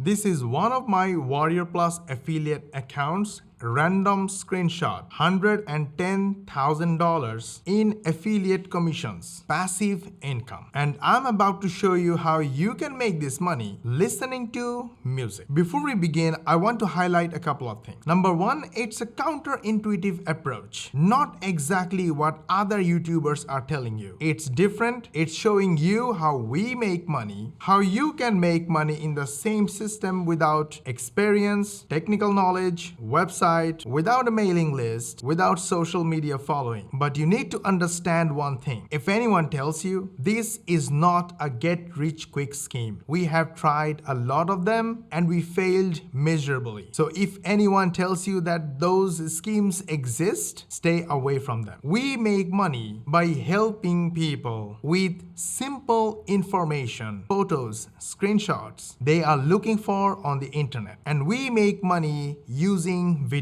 This is one of my Warrior Plus affiliate accounts. Random screenshot, $110,000 in affiliate commissions, passive income. And I'm about to show you how you can make this money listening to music. Before we begin, I want to highlight a couple of things. Number one, it's a counterintuitive approach, not exactly what other YouTubers are telling you. It's different. It's showing you how we make money, how you can make money in the same system without experience, technical knowledge, website, without a mailing list, without social media following. But you need to understand one thing. If anyone tells you this is not a get-rich-quick scheme, we have tried a lot of them and we failed miserably. So if anyone tells you that those schemes exist, stay away from them. We make money by helping people with simple information, photos, screenshots they are looking for on the internet. And we make money using videos.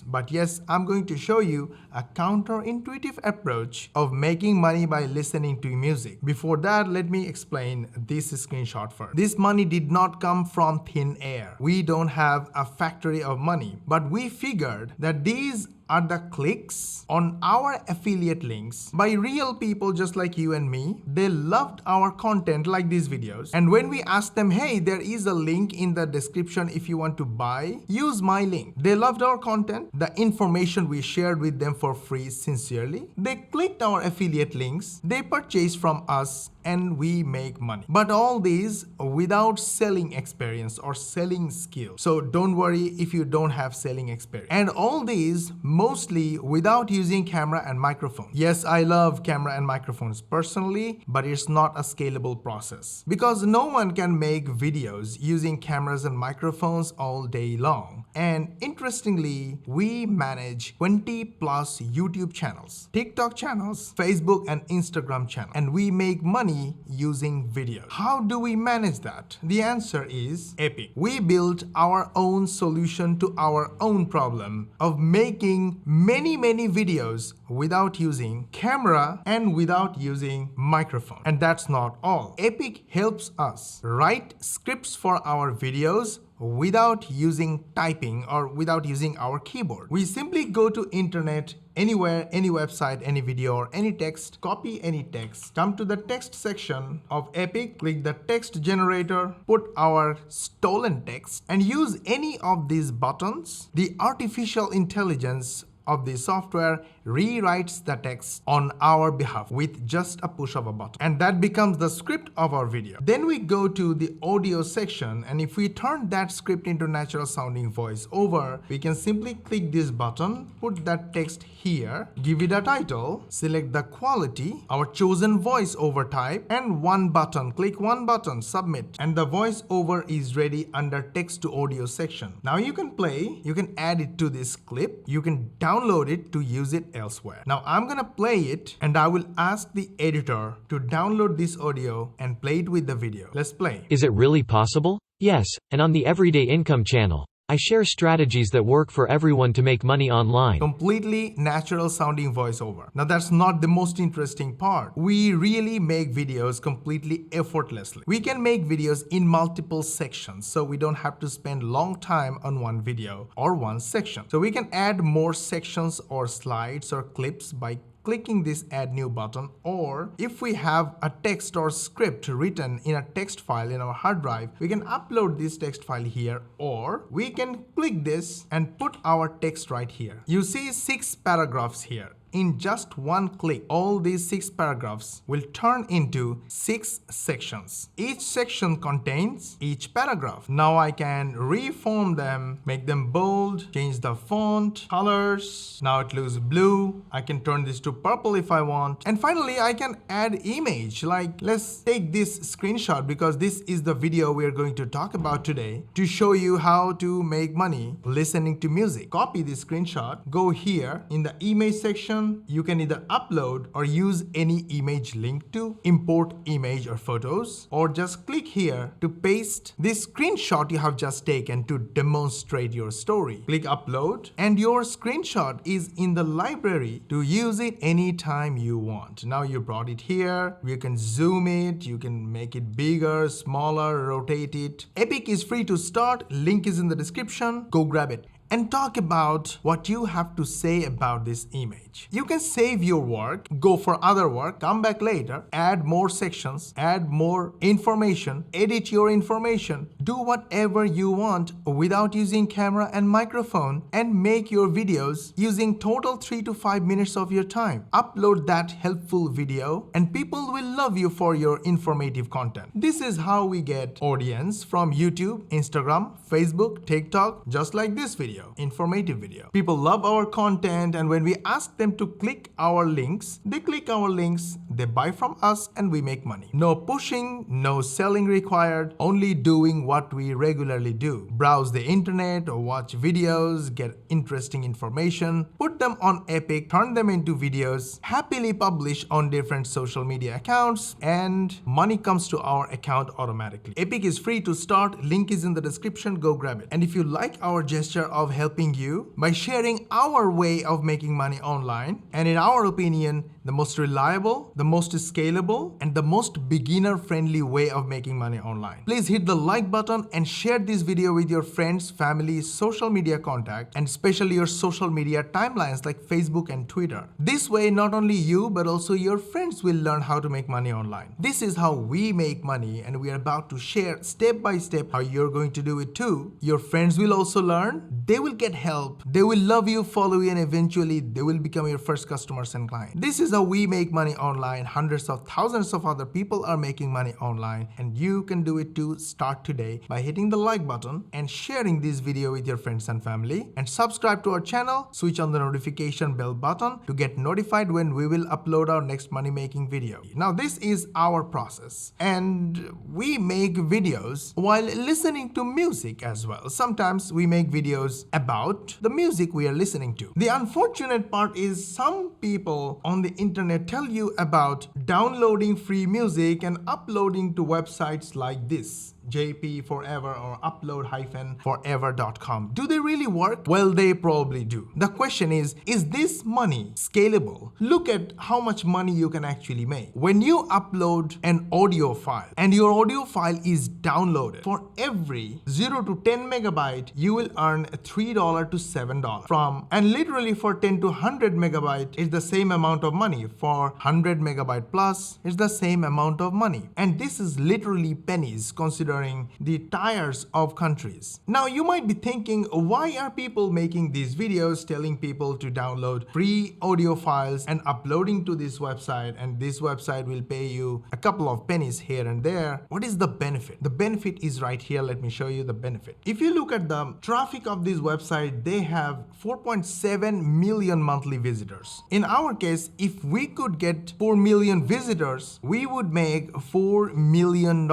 But yes, I'm going to show you a counterintuitive approach of making money by listening to music. Before that, let me explain this screenshot first. This money did not come from thin air. We don't have a factory of money, but we figured that these are the clicks on our affiliate links by real people just like you and me. They loved our content like these videos. And when we asked them, hey, there is a link in the description if you want to buy, use my link. They loved our content, the information we shared with them for free sincerely. They clicked our affiliate links, they purchased from us, and we make money. But all these without selling experience or selling skill. So don't worry if you don't have selling experience. And all these mostly without using camera and microphone. Yes, I love camera and microphones personally, but it's not a scalable process because no one can make videos using cameras and microphones all day long. And interestingly, we manage 20 plus YouTube channels, TikTok channels, Facebook and Instagram channels, and we make money using videos. How do we manage that? The answer is Epic. We built our own solution to our own problem of making many videos without using camera and without using microphone. And that's not all. Epic helps us write scripts for our videos without using typing or without using our keyboard. We simply go to internet, anywhere, any website, any video or any text, copy any text, come to the text section of Epic, click the text generator, put our stolen text and use any of these buttons. The artificial intelligence of the software rewrites the text on our behalf with just a push of a button, and that becomes the script of our video. Then we go to the audio section, and if we turn that script into natural sounding voice over, we can simply click this button, put that text here, give it a title, select the quality, our chosen voice over type, and one button, click one button, submit, and the voice over is ready under text to audio section. Now you can play, you can add it to this clip, you can download it to use it elsewhere. Now I'm gonna play it and I will ask the editor to download this audio and play it with the video. Let's play. Is it really possible? Yes, and on the Everyday Income channel, I share strategies that work for everyone to make money online. Completely natural sounding voiceover. Now that's not the most interesting part. We really make videos completely effortlessly. We can make videos in multiple sections, so we don't have to spend long time on one video or one section. So we can add more sections or slides or clips by clicking this add new button, or if we have a text or script written in a text file in our hard drive, we can upload this text file here, or we can click this and put our text right here. You see 6 paragraphs here. In just one click, all these 6 paragraphs will turn into 6 sections. Each section contains each paragraph. Now I can reform them, make them bold, change the font, colors. Now it looks blue. I can turn this to purple if I want. And finally, I can add image. Like, let's take this screenshot because this is the video we're going to talk about today to show you how to make money listening to music. Copy this screenshot, go here in the image section, description. You can either upload or use any image link to import image or photos, or just click here to paste this screenshot you have just taken to demonstrate your story. Click upload and your screenshot is in the library to use it anytime you want. Now you brought it here. You can zoom it, you can make it bigger, smaller, rotate it. Epic is free to start. Link is in the description. Go grab it and talk about what you have to say about this image. You can save your work, go for other work, come back later, add more sections, add more information, edit your information, do whatever you want without using camera and microphone, and make your videos using total 3 to 5 minutes of your time. Upload that helpful video and people will love you for your informative content. This is how we get audience from YouTube, Instagram, Facebook, TikTok, just like this video. Informative video. People love our content, and when we ask them to click our links, they click our links, they buy from us, and we make money. No pushing, no selling required, only doing what we regularly do. Browse the internet or watch videos, get interesting information, put them on Epic, turn them into videos, happily publish on different social media accounts, and money comes to our account automatically. Epic is free to start. Link is in the description. Go grab it. And if you like our gesture of helping you by sharing our way of making money online, and in our opinion, the most reliable, the most scalable, and the most beginner-friendly way of making money online, please hit the like button and share this video with your friends, family, social media contact, and especially your social media timelines like Facebook and Twitter. This way, not only you, but also your friends will learn how to make money online. This is how we make money, and we are about to share step by step how you're going to do it too. Your friends will also learn. They will get help. They will love you, follow you, and eventually they will become your first customers and clients. This is how we make money online. Hundreds of thousands of other people are making money online, and you can do it too. Start today by hitting the like button and sharing this video with your friends and family, and subscribe to our channel. Switch on the notification bell button to get notified when we will upload our next money making video. Now this is our process, and we make videos while listening to music as well. Sometimes we make videos about the music we are listening to. The unfortunate part is some people on the internet tell you about downloading free music and uploading to websites like this, JP Forever or upload-forever.com. Do they really work? Well, they probably do. The question is this money scalable? Look at how much money you can actually make. When you upload an audio file and your audio file is downloaded, for every 0 to 10 megabyte, you will earn $3 to $7 from, and literally for 10 to 100 megabyte, it's the same amount of money. For 100 megabyte plus, it's the same amount of money. And this is literally pennies considering the tires of countries. Now you might be thinking, why are people making these videos telling people to download free audio files and uploading to this website, and this website will pay you a couple of pennies here and there? What is the benefit? The benefit is right here. Let me show you the benefit. If you look at the traffic of this website, they have 4.7 million monthly visitors. In our case, if we could get 4 million visitors, we would make $4 million.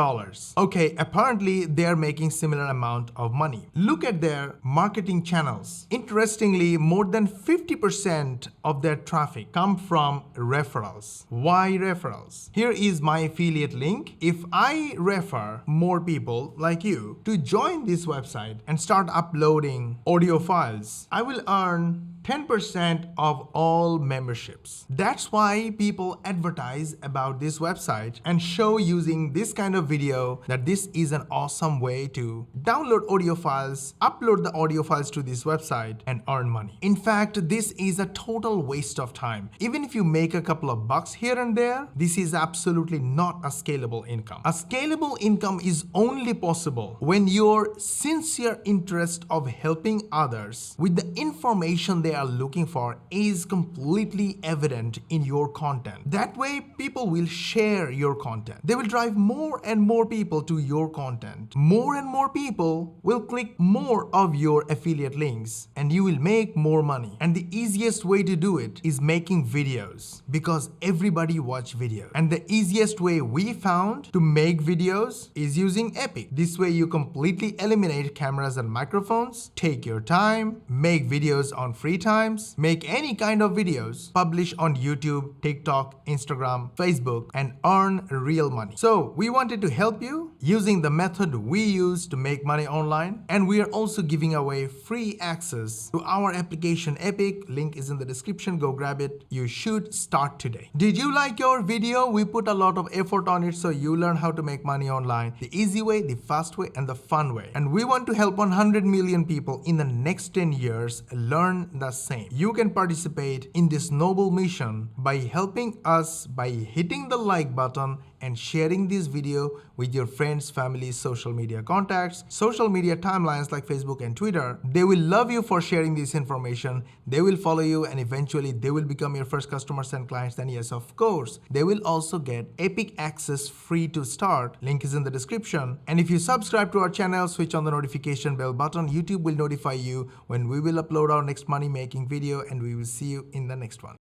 Okay, apparently they are making similar amount of money. Look at their marketing channels. Interestingly, more than 50% of their traffic come from referrals. Why referrals? Here is my affiliate link. If I refer more people like you to join this website and start uploading audio files, I will earn 10% of all memberships. That's why people advertise about this website and show using this kind of video that this is an awesome way to download audio files, upload the audio files to this website, and earn money. In fact, this is a total waste of time. Even if you make a couple of bucks here and there, this is absolutely not a scalable income. A scalable income is only possible when your sincere interest of helping others with the information they are looking for is completely evident in your content. That way, people will share your content. They will drive more and more people to your content. More and more people will click more of your affiliate links, and you will make more money. And the easiest way to do it is making videos, because everybody watch video. And the easiest way we found to make videos is using Epic. This way you completely eliminate cameras and microphones, take your time, make videos on free times, make any kind of videos, publish on YouTube, TikTok, Instagram, Facebook, and earn real money. So we wanted to help you using the method we use to make money online, and we are also giving away free access to our application Epic. Link is in the description. Go grab it. You should start today. Did you like your video? We put a lot of effort on it so you learn how to make money online the easy way, the fast way, and the fun way. And we want to help 100 million people in the next 10 years learn the same. You can participate in this noble mission by helping us by hitting the like button and sharing this video with your friends, family, social media contacts, social media timelines like Facebook and Twitter. They will love you for sharing this information. They will follow you, and eventually they will become your first customers and clients. Then yes, of course, they will also get Epic access free to start. Link is in the description. And if you subscribe to our channel, switch on the notification bell button, YouTube will notify you when we will upload our next money making video, and we will see you in the next one.